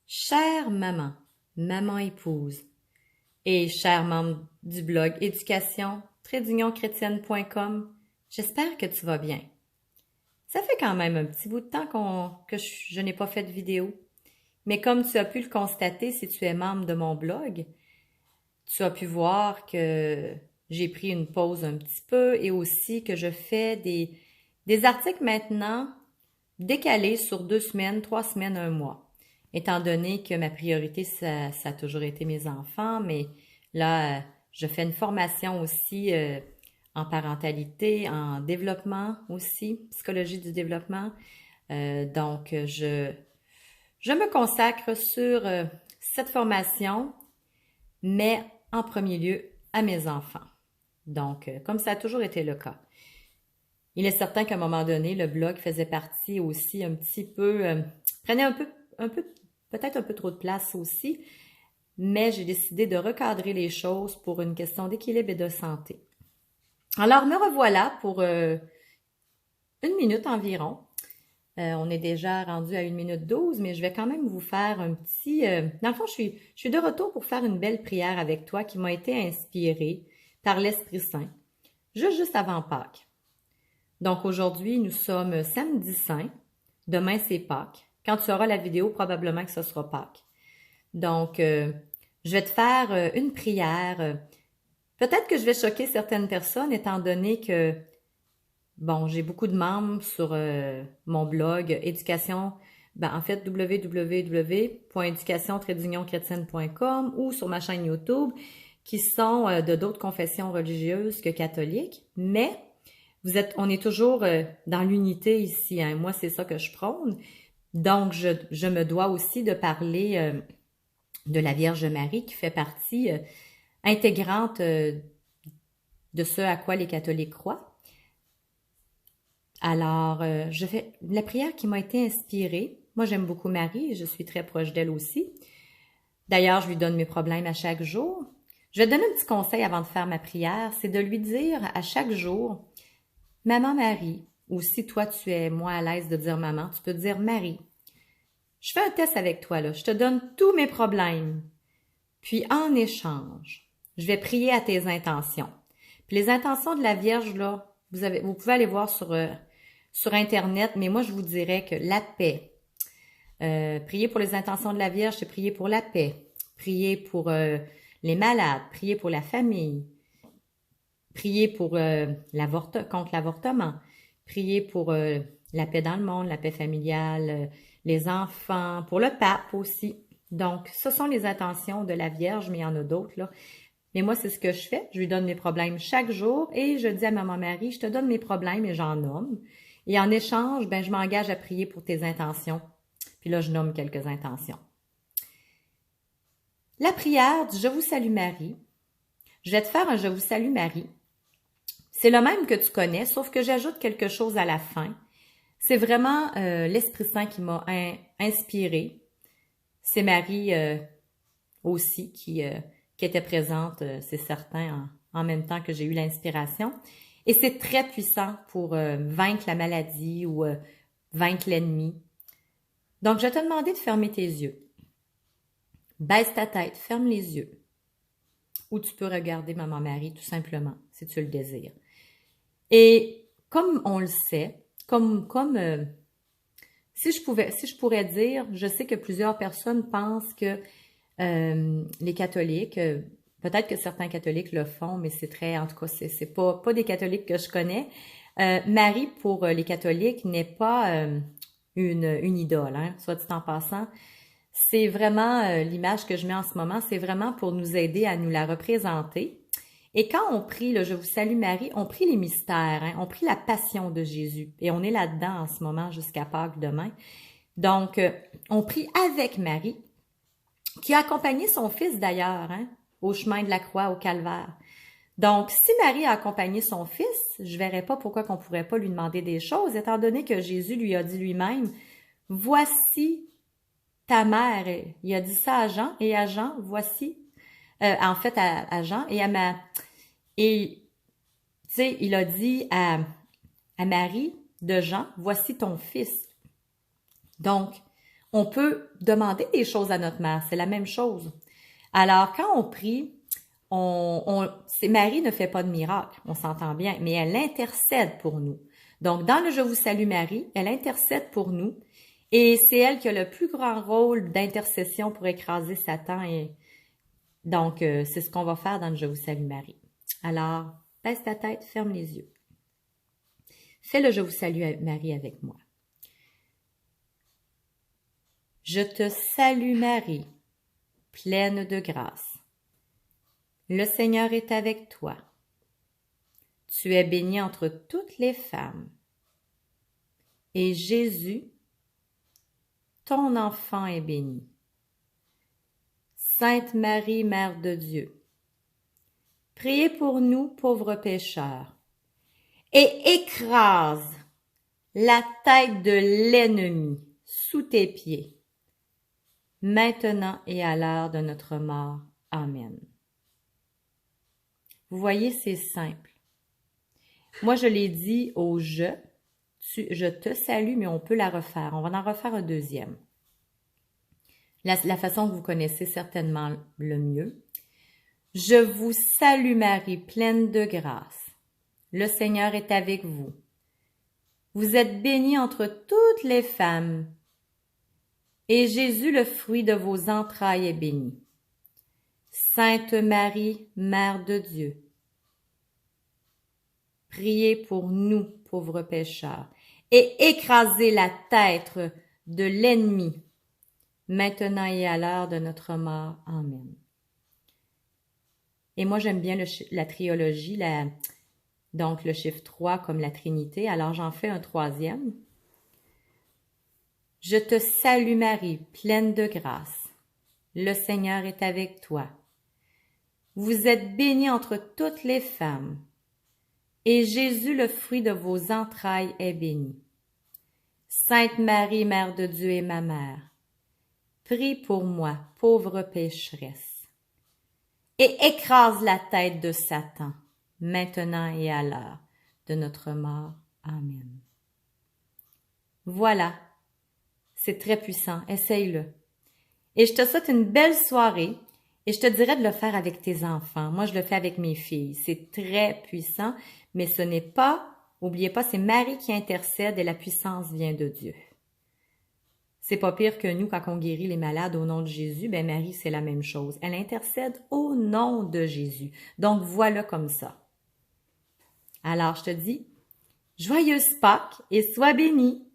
Chère maman, maman épouse et chers membres du blog éducation-chrétienne.com, j'espère que tu vas bien. Ça fait quand même un petit bout de temps que je n'ai pas fait de vidéo, mais comme tu as pu le constater si tu es membre de mon blog, tu as pu voir que j'ai pris une pause un petit peu et aussi que je fais des articles maintenant décalés sur 2 semaines, 3 semaines, 1 mois. Étant donné que ma priorité, ça a toujours été mes enfants, mais là, je fais une formation aussi en parentalité, en développement aussi, psychologie du développement. Donc, je me consacre sur cette formation, mais en premier lieu à mes enfants. Donc, comme ça a toujours été le cas. Il est certain qu'à un moment donné, le blog faisait partie aussi un petit peu, prenait un peu, peut-être un peu trop de place aussi, mais j'ai décidé de recadrer les choses pour une question d'équilibre et de santé. Alors, me revoilà pour 1 minute environ. On est déjà rendu à 1 minute 12, mais je vais quand même vous faire un petit... Dans le fond, je suis de retour pour faire une belle prière avec toi qui m'a été inspirée par l'Esprit Saint, juste avant Pâques. Donc aujourd'hui, nous sommes samedi Saint. Demain, c'est Pâques. Quand tu auras la vidéo, probablement que ce sera Pâques. Donc, je vais te faire une prière. Peut-être que je vais choquer certaines personnes, étant donné que, bon, j'ai beaucoup de membres sur mon blog éducation, en fait, www.education-chrétienne.com ou sur ma chaîne YouTube, qui sont de d'autres confessions religieuses que catholiques, mais on est toujours dans l'unité ici, hein. Moi, c'est ça que je prône. Donc, je me dois aussi de parler de la Vierge Marie qui fait partie intégrante de ce à quoi les catholiques croient. Alors, je fais la prière qui m'a été inspirée. Moi, j'aime beaucoup Marie et je suis très proche d'elle aussi. D'ailleurs, je lui donne mes problèmes à chaque jour. Je vais te donner un petit conseil avant de faire ma prière, c'est de lui dire à chaque jour, Maman Marie, ou si toi tu es moins à l'aise de dire maman, tu peux dire Marie. Je fais un test avec toi là, je te donne tous mes problèmes. Puis en échange, je vais prier à tes intentions. Puis les intentions de la Vierge là, vous pouvez aller voir sur Internet, mais moi je vous dirais que la paix. Prier pour les intentions de la Vierge, c'est prier pour la paix. Prier pour les malades, prier pour la famille. Prier pour contre l'avortement, prier pour la paix dans le monde, la paix familiale, les enfants, pour le pape aussi. Donc, ce sont les intentions de la Vierge, mais il y en a d'autres, là. Mais moi, c'est ce que je fais. Je lui donne mes problèmes chaque jour et je dis à Maman Marie, je te donne mes problèmes et j'en nomme. Et en échange, je m'engage à prier pour tes intentions. Puis là, je nomme quelques intentions. La prière du Je vous salue Marie. Je vais te faire un Je vous salue Marie. C'est le même que tu connais, sauf que j'ajoute quelque chose à la fin. C'est vraiment l'Esprit Saint qui m'a inspirée. C'est Marie aussi qui était présente, c'est certain, en même temps que j'ai eu l'inspiration. Et c'est très puissant pour vaincre la maladie ou vaincre l'ennemi. Donc, je vais te demander de fermer tes yeux. Baisse ta tête, ferme les yeux. Ou tu peux regarder Maman Marie tout simplement, si tu le désires. Et comme on le sait, si je pourrais dire, je sais que plusieurs personnes pensent que les catholiques, peut-être que certains catholiques le font, mais en tout cas, c'est pas des catholiques que je connais. Marie, pour les catholiques, n'est pas une idole, hein, soit dit en passant. C'est vraiment l'image que je mets en ce moment, c'est vraiment pour nous aider à nous la représenter. Et quand on prie, le Je vous salue Marie, on prie les mystères, hein, on prie la passion de Jésus. Et on est là-dedans en ce moment jusqu'à Pâques demain. Donc, on prie avec Marie, qui a accompagné son fils d'ailleurs, hein, au chemin de la croix, au calvaire. Donc, si Marie a accompagné son fils, je verrais pas pourquoi qu'on pourrait pas lui demander des choses, étant donné que Jésus lui a dit lui-même, « Voici ta mère ». Il a dit ça à Jean, et à Jean, voici, en fait à Jean, et tu sais, il a dit à Marie de Jean, « Voici ton fils ». Donc, On peut demander des choses à notre mère, c'est la même chose. Alors, quand on prie, Marie ne fait pas de miracle, on s'entend bien, mais elle intercède pour nous. Donc, dans le Je vous salue Marie, elle intercède pour nous et c'est elle qui a le plus grand rôle d'intercession pour écraser Satan. Et donc, c'est ce qu'on va faire dans le Je vous salue Marie. Alors, baisse ta tête, ferme les yeux. Fais le Je vous salue Marie avec moi. Je te salue Marie, pleine de grâce. Le Seigneur est avec toi. Tu es bénie entre toutes les femmes. Et Jésus, ton enfant est béni. Sainte Marie, Mère de Dieu, priez pour nous pauvres pécheurs et écrase la tête de l'ennemi sous tes pieds, maintenant et à l'heure de notre mort. Amen. Vous voyez, c'est simple. Moi, je l'ai dit au je te salue, mais on peut la refaire. On va en refaire un deuxième. La façon que vous connaissez certainement le mieux. Je vous salue Marie, pleine de grâce. Le Seigneur est avec vous. Vous êtes bénie entre toutes les femmes, et Jésus, le fruit de vos entrailles, est béni. Sainte Marie, Mère de Dieu, priez pour nous, pauvres pécheurs, et écrasez la tête de l'ennemi, maintenant et à l'heure de notre mort. Amen. Et moi, j'aime bien la triologie, donc le chiffre 3 comme la Trinité. Alors, j'en fais un troisième. Je te salue Marie, pleine de grâce. Le Seigneur est avec toi. Vous êtes bénie entre toutes les femmes, et Jésus, le fruit de vos entrailles, est béni. Sainte Marie, Mère de Dieu et ma mère, prie pour moi, pauvre pécheresse, et écrase la tête de Satan, maintenant et à l'heure de notre mort. Amen. Voilà, c'est très puissant, essaye-le. Et je te souhaite une belle soirée, et je te dirais de le faire avec tes enfants. Moi, je le fais avec mes filles. C'est très puissant, mais ce n'est pas, oubliez pas, c'est Marie qui intercède et la puissance vient de Dieu. C'est pas pire que nous quand on guérit les malades au nom de Jésus, ben Marie, c'est la même chose. Elle intercède au nom de Jésus. Donc, voilà comme ça. Alors, je te dis, joyeuse Pâques et sois bénie.